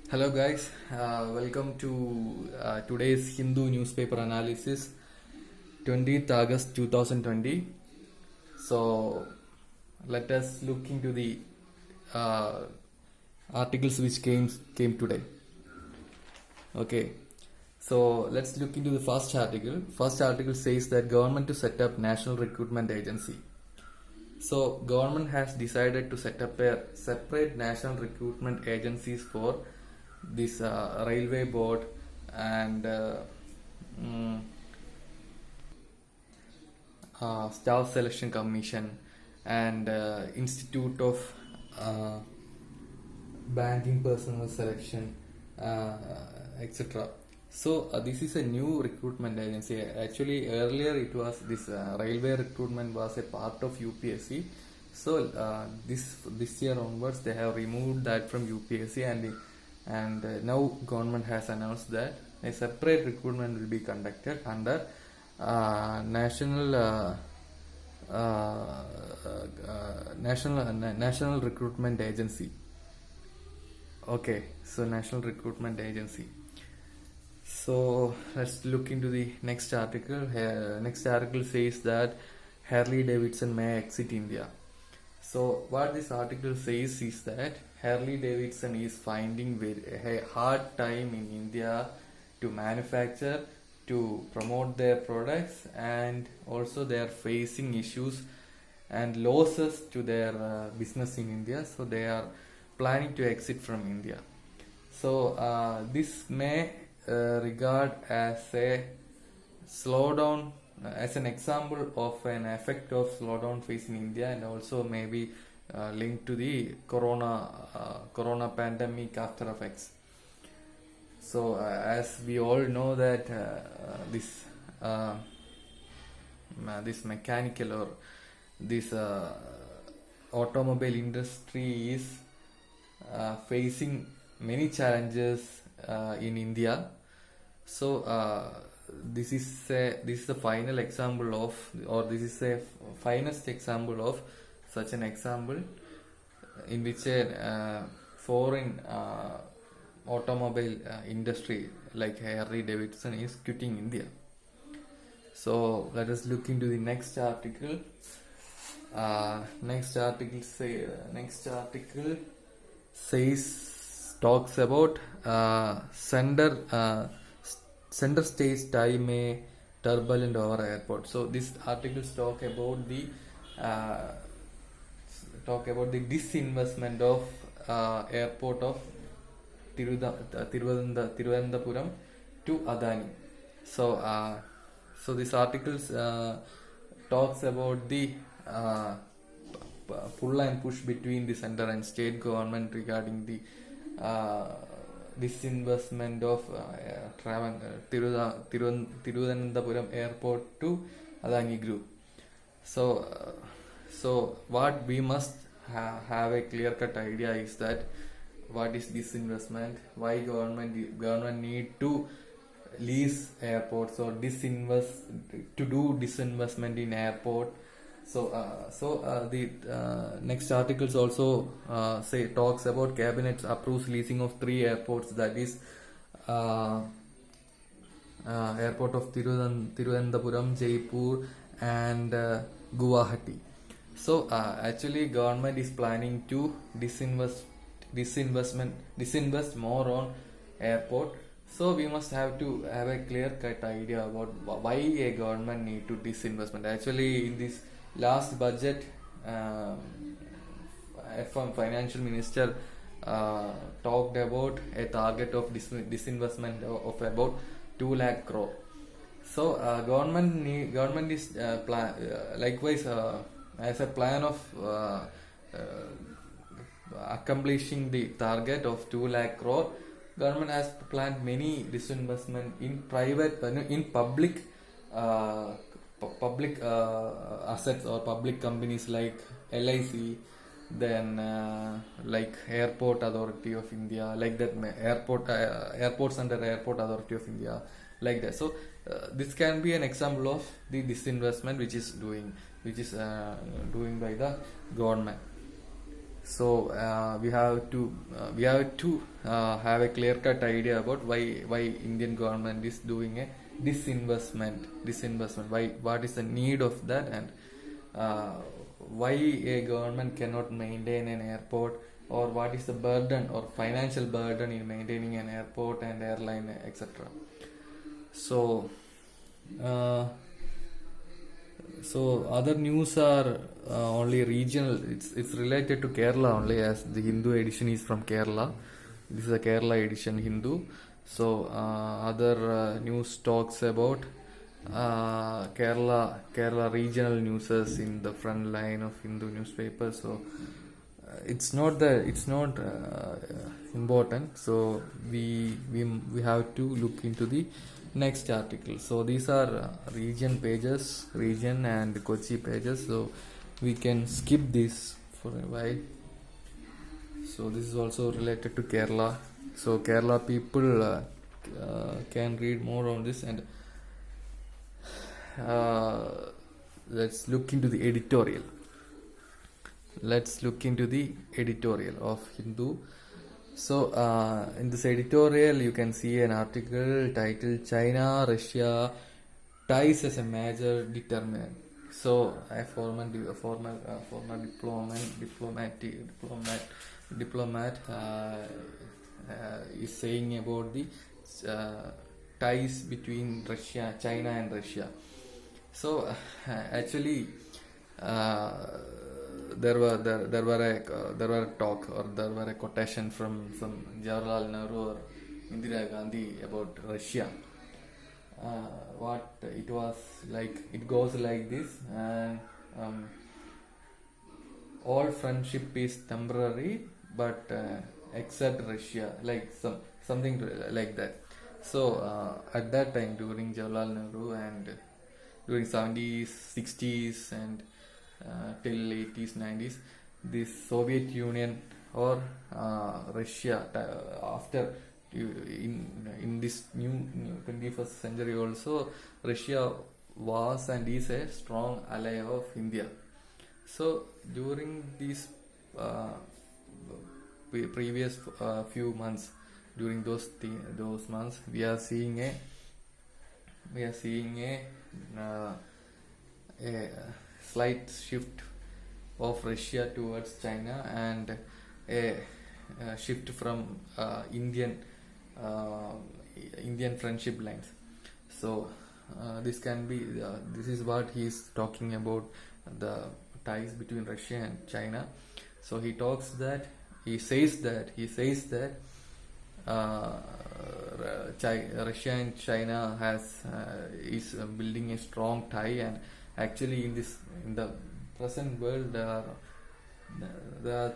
Hello guys, welcome to today's Hindu newspaper analysis, 20th August 2020. So let us look into the uh, articles which came today. Okay, so let's look into the first article. First article says that government to set up national recruitment agency. So government has decided to set up a separate national recruitment agencies for this railway board and mm, staff selection commission and institute of uh, banking personnel selection, etc. So this is a new recruitment agency. Actually, earlier it was this railway recruitment was a part of UPSC. So this year onwards they have removed that from UPSC and now government has announced that a separate recruitment will be conducted under national national recruitment agency. Okay, so national recruitment agency. So let's look into the next article. Next article says that Harley Davidson may exit India. So what this article says is that Harley Davidson is finding a hard time in India to manufacture, to promote their products, and also they are facing issues and losses to their business in India. So they are planning to exit from India. So this may regard as a slowdown, as an example of an effect of slowdown facing India, and also maybe linked to the corona pandemic after effects. So as we all know that uh, this mechanical or this automobile industry is facing many challenges in India. So this is the final example of, or this is a finest example of such an example in which a foreign automobile industry like Harley Davidson is quitting India. So let us look into the next article. Next article talks about center stage time a turbulent over airport. So this articles talk about the disinvestment of airport of Thiruvananthapuram to Adani. So this articles talks about the pull and push between the center and state government regarding the disinvestment of Thiruvananthapuram airport to Adani Group. So what we must have a clear-cut idea is that what is disinvestment, why government need to lease airports or do disinvestment in airport. So the next articles also talks about cabinet approves leasing of 3 airports, that is airport of Thiruvananthapuram, Jaipur and Guwahati. So actually government is planning to disinvest more on airport. So we must have to have a clear-cut idea about why a government need to disinvestment. Actually in this last budget, financial minister talked about a target of disinvestment of about 2 lakh crore. So government is likewise as a plan of accomplishing the target of 2 lakh crore. Government has planned many disinvestment in public assets or public companies like LIC, then like Airport Authority of India, like that airports under Airport Authority of India, like that. So this can be an example of the disinvestment which is doing by the government. So we have to have a clear cut idea about why Indian government is doing a disinvestment, why, what is the need of that, and uh, why a government cannot maintain an airport, or what is the burden or financial burden in maintaining an airport and airline, etc. So uh, other news are only regional. It's related to Kerala only, as the Hindu edition is from Kerala. This is a Kerala edition Hindu. So other news talks about Kerala regional newses in the front line of Hindu newspapers. So it's not important. So we have to look into the next article. So these are region pages, region and Kochi pages. So we can skip this for a while. So this is also related to Kerala. So Kerala people can read more on this, and let's look into the editorial. Let's look into the editorial of Hindu. So in this editorial you can see an article titled China Russia ties as a major determinant. So a former diplomat is saying about the ties between China and Russia. So actually uh, there were a talk, or there were a quotation from Jawaharlal Nehru or Indira Gandhi about Russia. What it was like, it goes like this, and all friendship is temporary, but except Russia, like something like that. So at that time, during Jawaharlal Nehru, and during 70s, 60s, and till 80s, 90s, this Soviet Union or Russia, after in this new 21st century also, Russia was and is a strong ally of India. So during these previous few months, during those months, we are seeing a slight shift of Russia towards China, and a shift from Indian friendship lines. So this is what he is talking about, the ties between Russia and China. So he says that Russia and China is building a strong tie, and actually in the present world there are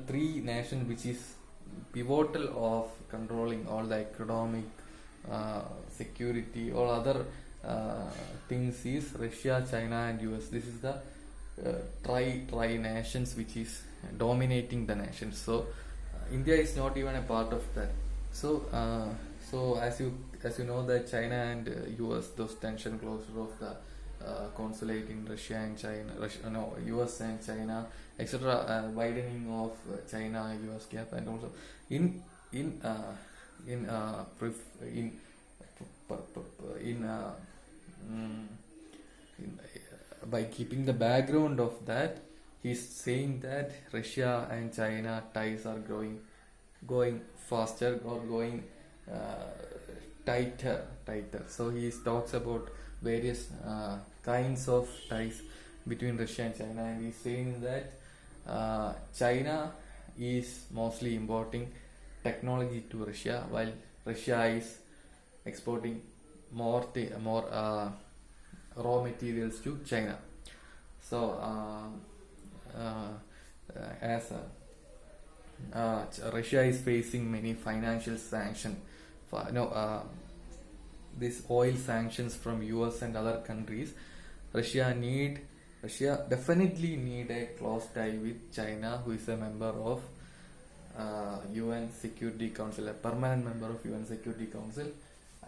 three nations which is pivotal of controlling all the economic, security, all other things is Russia, China and US. This is the tri nations which is dominating the nations. So India is not even a part of that. So as you know that China and US, those tension closure of the consulate in Russia and China, US and China, etc. Widening of China US gap, and also in in uh, in uh, pref- in in, mm, by keeping the background of that, he's saying that Russia and China ties are going faster, or going tighter. So he talks about various kinds of ties between Russia and China, and he's saying that China is mostly importing technology to Russia, while Russia is exporting more raw materials to China. So as Russia is facing many financial sanctions, these oil sanctions from US and other countries. Russia definitely need a close tie with China, who is a member of UN Security Council, a permanent member of UN Security Council,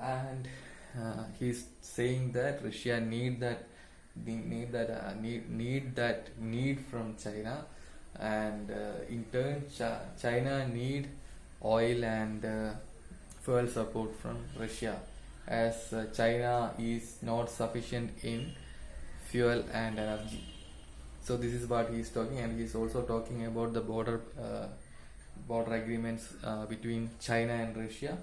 and he's saying that Russia need from China, and in turn China need oil and fuel support from Russia, as China is not sufficient in fuel and energy. So this is what he is talking, and he is also talking about the border agreements between China and Russia.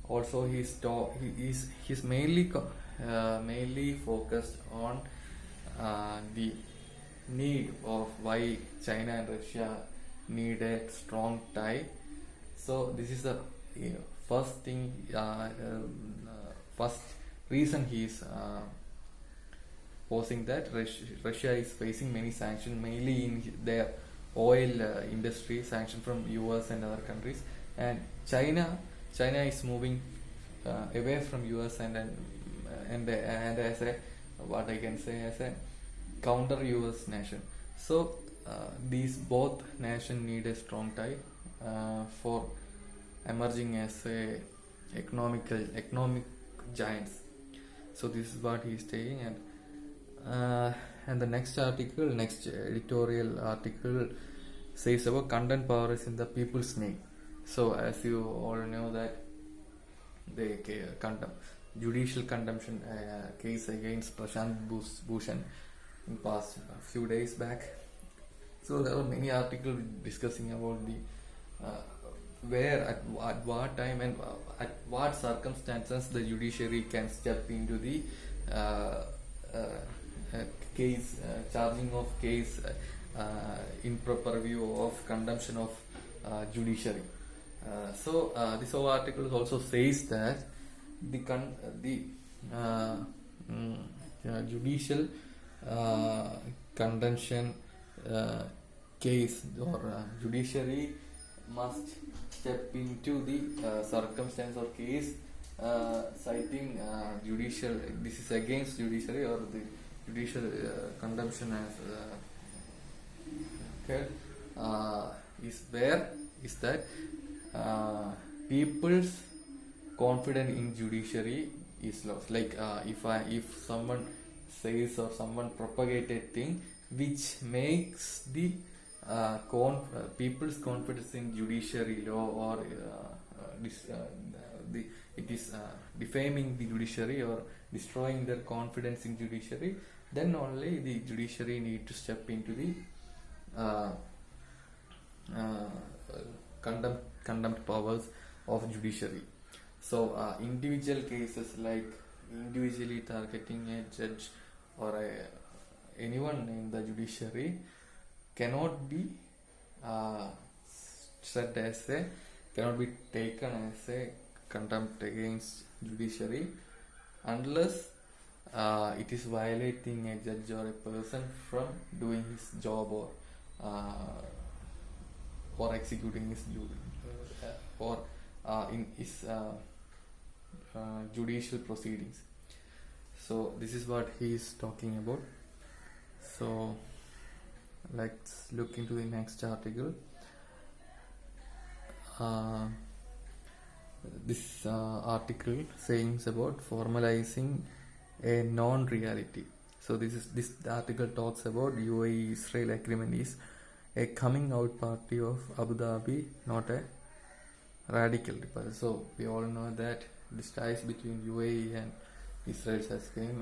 Also, he's mainly focused on the need of why China and Russia need a strong tie. So this is the first thing, first reason he is posing that Russia is facing many sanctions, mainly in their oil industry, sanctions from US and other countries, and China is moving away from US and as a, what I can say, as a counter US nation. So these both nations need a strong tie for emerging as a economic giants. So this is what he is saying, and the next editorial article says about content power is in the people's name. So as you all know that the judicial contempt case against Prashant Bhushan in past few days back. So there were many articles discussing about the where at what time and at what circumstances the judiciary can step into the case, charging of case in proper view of consumption of judiciary. So this whole article also says that the judicial contention case or judiciary must step into the circumstance or case citing judicial. This is against judiciary or the judicial consumption as is that people's confidence in judiciary is lost. Like if someone says or someone propagated thing which makes the people's confidence in judiciary law or it is defaming the judiciary or destroying their confidence in judiciary, then only the judiciary need to step into the contempt powers of judiciary. So individual cases like individually targeting a judge or anyone in the judiciary cannot be cannot be taken as a contempt against judiciary unless it is violating a judge or a person from doing his job or executing his duty or in his judicial proceedings. So this is what he is talking about. So let's look into the next article. This article saying about formalizing a non-reality. So this article talks about UAE-Israel agreement is a coming out party of Abu Dhabi, not a radical departure. So we all know that this ties between UAE and Israel has came,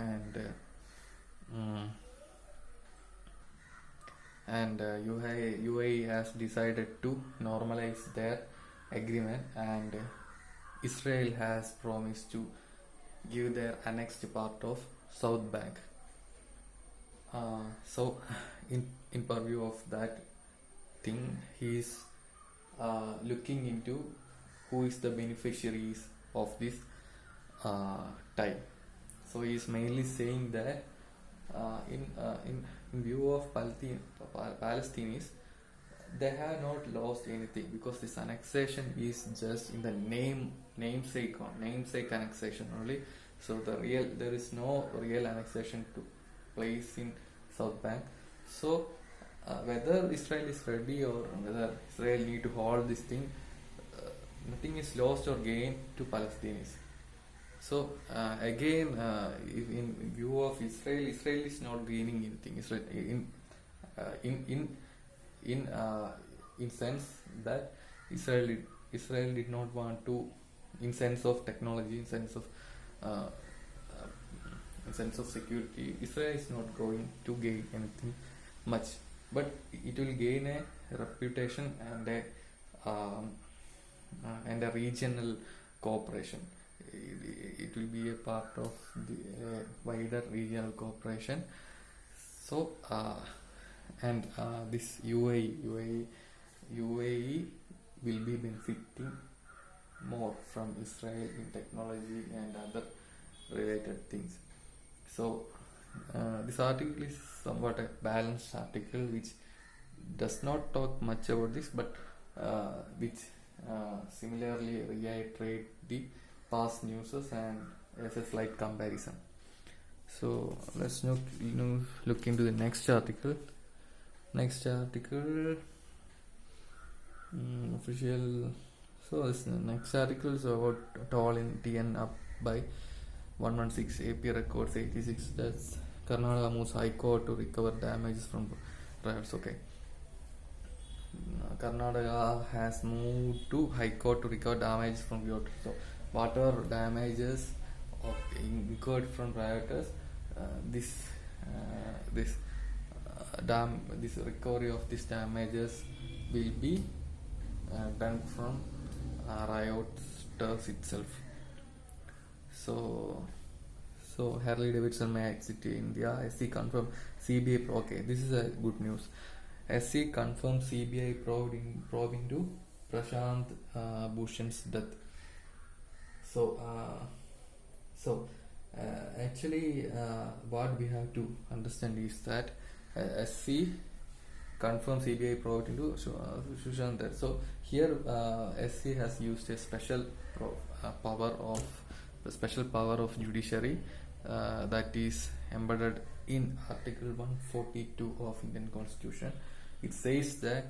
and UAE has decided to normalize their agreement, and Israel has promised to give their annexed part of South Bank. So in purview of that thing, he is looking into who is the beneficiaries of this tie. So he is mainly saying that in view of Palestinians, they have not lost anything because this annexation is just in the namesake annexation only. So there is no real annexation to place in South Bank. So whether Israel is ready or whether Israel need to hold this thing, nothing is lost or gained to Palestinians. So again, in view of Israel is not gaining anything. Israel in in sense that Israel did not want to, in sense of technology, uh, in sense of security. Israel is not going to gain anything much, but it will gain a reputation and a regional cooperation. It will be a part of the wider regional cooperation. So this UAE will be benefiting more from Israel in technology and other related things. So this article is somewhat a balanced article which does not talk much about this, but which similarly reiterate the past news and as a slight comparison. So let's look into the next article. Official. So this next article is about toll in TN up by 116. AP records 86. That's Karnataka moves High Court to recover damages from riots. Okay. Karnataka has moved to High Court to recover damages from rioters. So whatever damages incurred from rioters, this recovery of these damages will be done from rioters itself. So Harley Davidson may exit India. SC confirmed CBI. Okay, this is a good news. SC confirmed CBI probe into Prashant Bhushan's death. Actually, what we have to understand is that SC confirmed CBI probe into Sushant death. So here SC has used a special power of judiciary that is embedded in Article 142 of Indian Constitution. It says that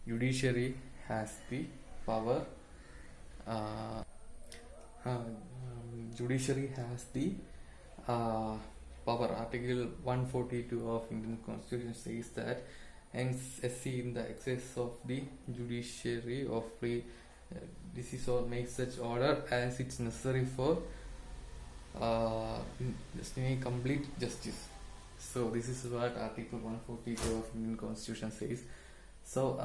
judiciary has the power. Judiciary has the power. Article 142 of Indian Constitution says that hence SC in the excess of the judiciary of free disease or make such order as it's necessary for complete justice. So this is what Article 142 of Indian Constitution says. So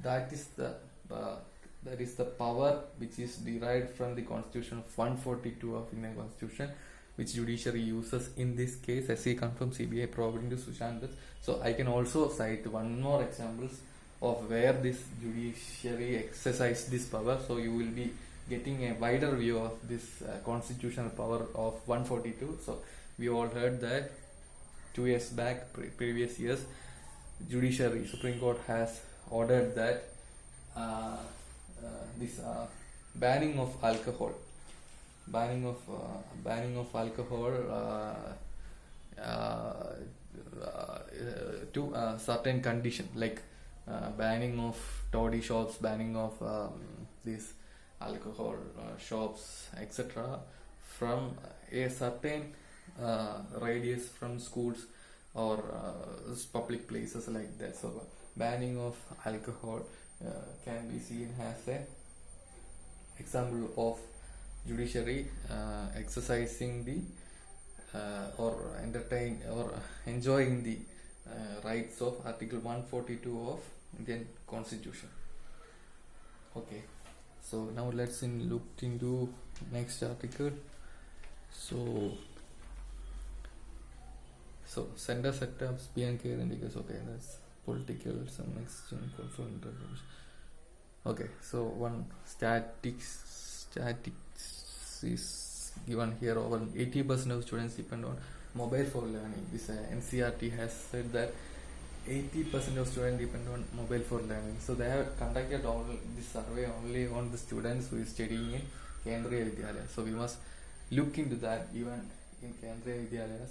that is the power which is derived from the Constitution of 142 of Indian Constitution, which judiciary uses in this case. SC confirmed CBI probe into Sushant death. So I can also cite one more examples of where this judiciary exercise this power. So you will be getting a wider view of this constitutional power of 142. So we all heard that 2 years back, previous years, judiciary, Supreme Court has ordered that this banning of alcohol to a certain condition, like banning of toddy shops, banning of these alcohol shops, etc., from a certain radius from schools or public places like that. So banning of alcohol can be seen as a example of judiciary exercising the or enjoying the rights of Article 142 of Indian Constitution. Okay, so now let's look into next article. So center setups, PNK indicators. Okay, that's political, some exchange, confirmed. Okay, so one statistics is given here. Over 80% of students depend on mobile for learning. This NCRT has said that 80% of students depend on mobile for learning. So they have conducted all this survey only on the students who is studying in Kendriya Vidyalaya. So we must look into that. Even in Kendriya Vidyalayas,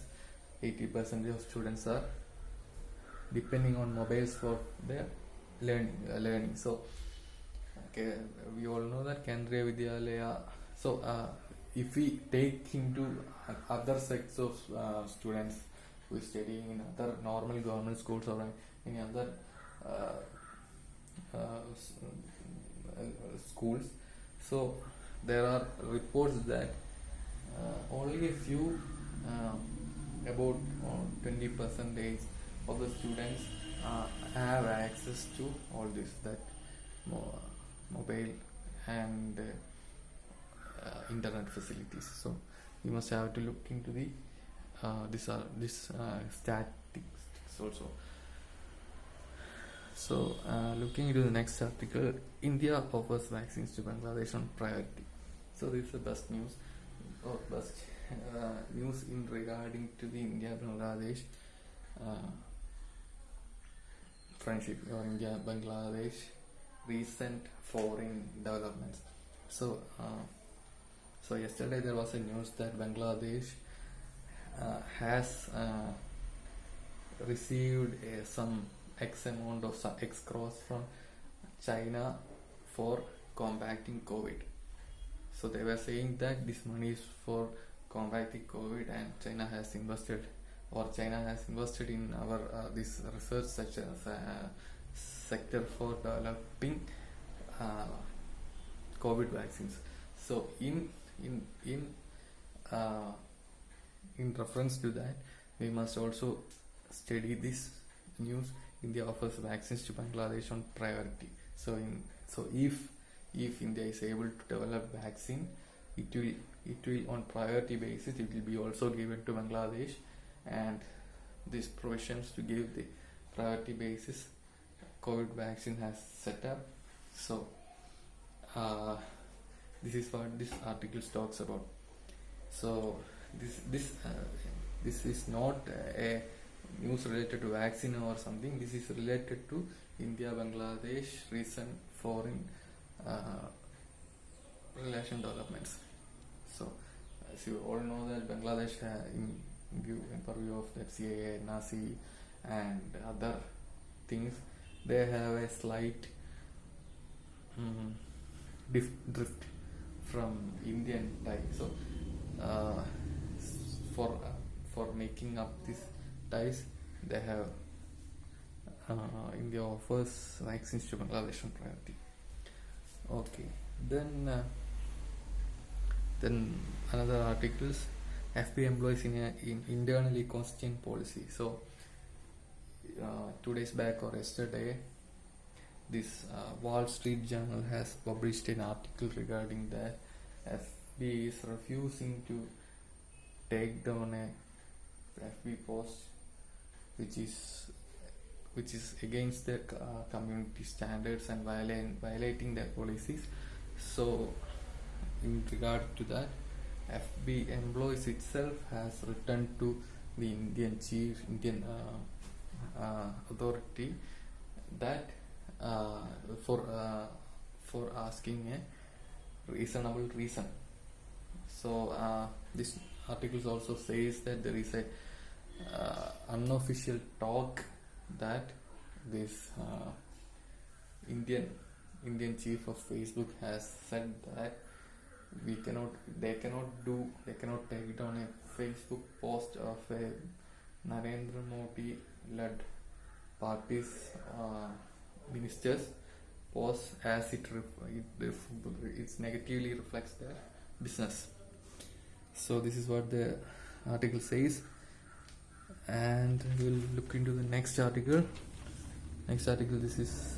80% of students are depending on mobiles for their learning. So okay, we all know that Kendriya Vidyalaya. So if we take into other sects of students who is studying in other normal government schools or any other schools. So there are reports that only a few, about 20 percentage of the students have access to all this, that mobile and internet facilities. So you must have to look into the this statistics also. So looking into the next article, India offers vaccines to Bangladesh on priority. So this is the best news, or best news in regarding to the India-Bangladesh friendship, or India-Bangladesh recent foreign developments. So so yesterday there was a news that Bangladesh has received some X amount of X crores from China for combating COVID. So they were saying that this money is for combating COVID, and China has invested in our this research such as sector for developing COVID vaccines. So in reference to that, we must also study this news. India offers vaccines to Bangladesh on priority. So if India is able to develop vaccine, it will on priority basis, it will be also given to Bangladesh, and these provisions to give the priority basis COVID vaccine has set up. So this is what this article talks about. So this is not a news related to vaccine or something. This is related to India-Bangladesh recent foreign relation developments. So as you all know that Bangladesh in purview of the FCA, NASI and other things, they have a slight drift from Indian tie. So for making up these ties, they have India offers vaccines to Bangladesh on priority. Okay, then another articles, FB employees in internally constant policy. So 2 days back or yesterday, this Wall Street Journal has published an article regarding that FB is refusing to take down a FB post which is against the community standards and violating their policies. So in regard to that, FB employees itself has written to the Indian authority that for asking a reasonable reason. So this article also says that there is a unofficial talk that this Indian chief of Facebook has said that they cannot take down a Facebook post of a Narendra Modi led party's ministers post, as it negatively reflects their business. So this is what the article says, and we'll look into the next article. This is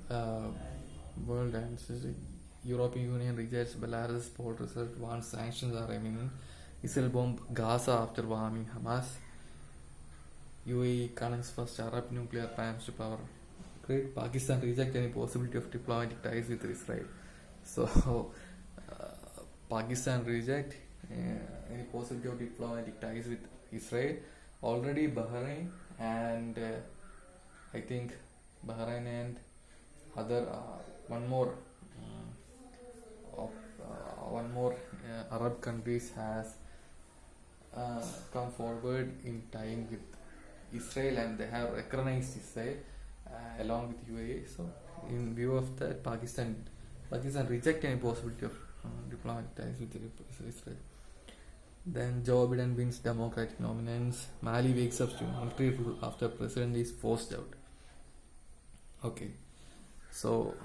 World and European Union rejects Belarus poll result, warns sanctions are imminent. Israel bomb Gaza after bombing Hamas. UAE connects first Arab nuclear plants to power. Great. Pakistan reject any possibility of diplomatic ties with Israel. So Pakistan reject any possibility of diplomatic ties with Israel. Already Bahrain and I think Bahrain and other one more Arab countries has come forward in tying with Israel, and they have recognized Israel along with UAE. So in view of that, Pakistan reject any possibility of diplomatic ties with Israel. Then Joe Biden wins Democratic nominance. Mali wakes up to military rule after president is forced out. Okay, so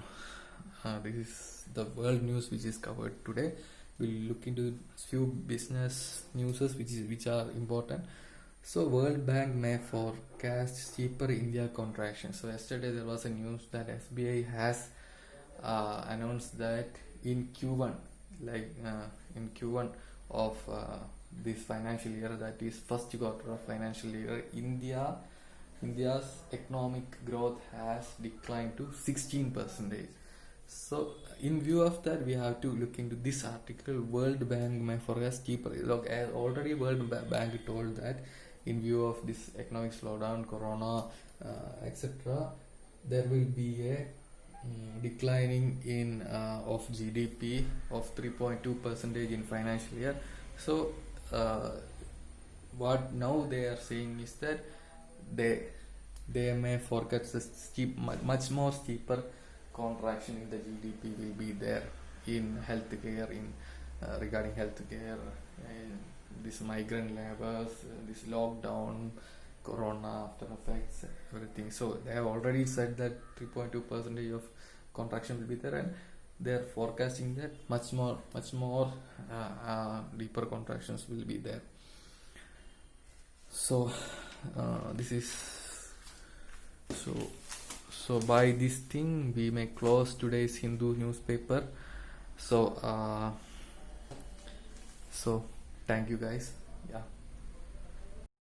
this is the world news which is covered today. We'll look into few business newses which are important. So World Bank may forecast cheaper India contraction. So yesterday there was a news that SBI has announced that in Q1, in Q1 of this financial year, that is first quarter of financial year, India's economic growth has declined to 16%. So, in view of that, we have to look into this article. World Bank may forecast cheaper. Look, as already Bank told that in view of this economic slowdown, Corona, etc., there will be a declining in of GDP of 3.2% in financial year. So, what now they are saying is that they they may forecast a much more steeper contraction in the GDP will be there in healthcare, in regarding healthcare, this migrant labors, this lockdown, corona after effects, everything. So they have already said that 3.2% of contraction will be there, and they are forecasting that much more deeper contractions will be there. So this is so by this thing we may close today's Hindu newspaper. So so thank you guys. Yeah.